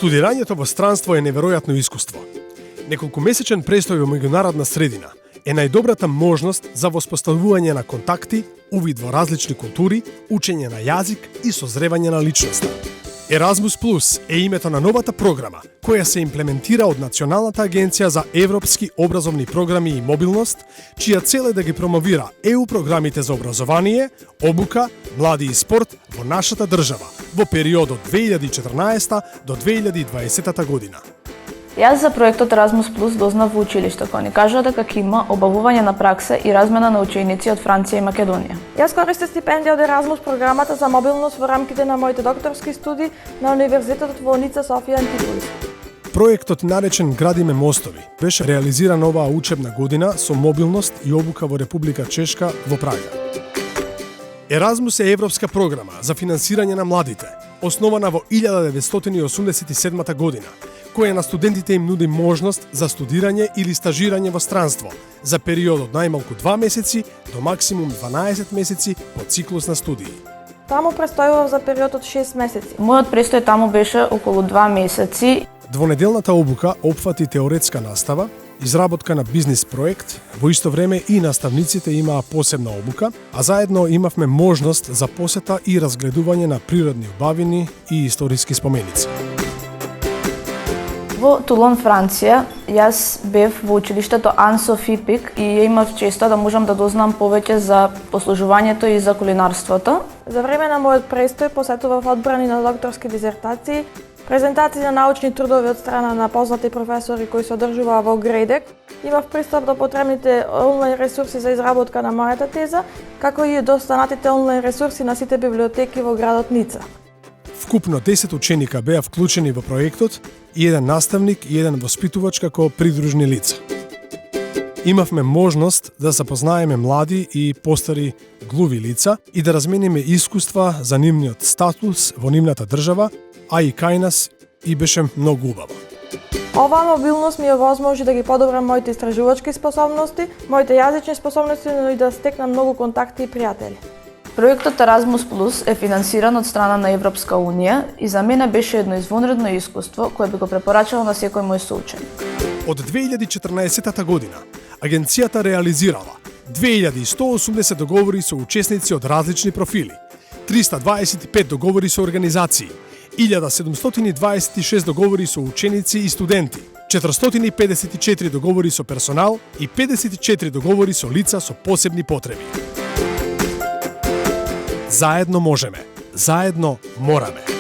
Студирањето во странство е неверојатно искуство. Неколкумесечен престој во меѓународна средина е најдобрата можност за воспоставување на контакти, увид во различни култури, учење на јазик и созревање на личноста. Erasmus Plus е името на новата програма, која се имплементира од Националната агенција за европски образовни програми и мобилност, чија цел е да ги промовира ЕУ програмите за образование, обука, млади и спорт во нашата држава во периодот 2014 до 2020 година. Јас за проектот Erasmus Plus дознав во училиште, кој ни кажа дека ќе има обавување на пракса и размена на ученици од Франција и Македонија. Јас користев стипендија од Erasmus програмата за мобилност во рамките на моите докторски студии на Универзитетот во Ница, Софија, Антиполис. Проектот наречен Градиме мостови беше реализиран оваа учебна година со мобилност и обука во Република Чешка во Прага. Erasmus е европска програма за финансирање на младите, основана во 1987 година, која на студентите им нуди можност за студирање или стажирање во странство за период од најмалку 2 месеци до максимум 12 месеци по циклус на студии. Таму престојував за период од 6 месеци. Мојот престој таму беше околу 2 месеци. Двонеделната обука опфати теоретска настава, изработка на бизнис проект, во исто време и наставниците имаа посебна обука, а заедно имавме можност за посета и разгледување на природни убавини и историски споменици. Во Тулон, Франција, јас бев во училиштето Ан-Софи Пик и ја имав честа да можам да дознам повеќе за послужувањето и за кулинарството. За време на мојот престој посетував одбрани на докторски дизертации, презентации на научни трудови од страна на познати професори кои се одржуваа во Грейдек. Имав пристап до потребните онлайн ресурси за изработка на мојата теза, како и до останатите онлайн ресурси на сите библиотеки во градот Ница. Вкупно 10 ученика беа вклучени во проектот и еден наставник и еден воспитувач како придружни лица. Имавме можност да запознаеме млади и постари глуви лица и да размениме искуства за нивниот статус во нивната држава, а и кај нас и беше многу убаво. Оваа мобилност ми овозможи да ги подобрам моите истражувачки способности, моите јазични способности, но и да стекнам многу контакти и пријатели. Проектот Erasmus Plus е финансиран од страна на Европска Унија и за мене беше едно извонредно искуство кое би го препорачал на секој мој соученик. Од 2014 година агенцијата реализирала 2180 договори со учесници од различни профили, 325 договори со организации, 1726 договори со ученици и студенти, 454 договори со персонал и 54 договори со лица со посебни потреби. Заедно можеме, заедно мораме.